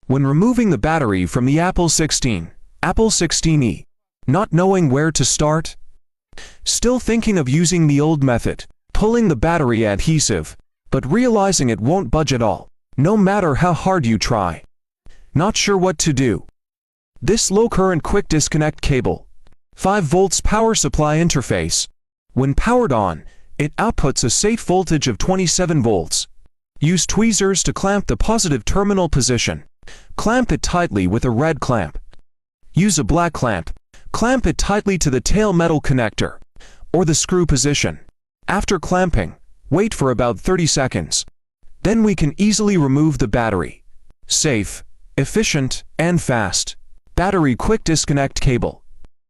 When removing the battery from the Apple 16e, not knowing where to start? Still thinking of using the old method, pulling the battery adhesive, but realizing it won't budge at all, no matter how hard you try? Not sure what to do? This low-current quick disconnect cable, 5 volts power supply interface. When powered on, it outputs a safe voltage of 27 volts. Use tweezers to clamp the positive terminal position. Clamp it tightly with a red clamp. Use a black clamp. Clamp it tightly to the tail metal connector, or the screw position. After clamping, wait for about 30 seconds. Then we can easily remove the battery. Safe, efficient, and fast. Battery quick disconnect cable.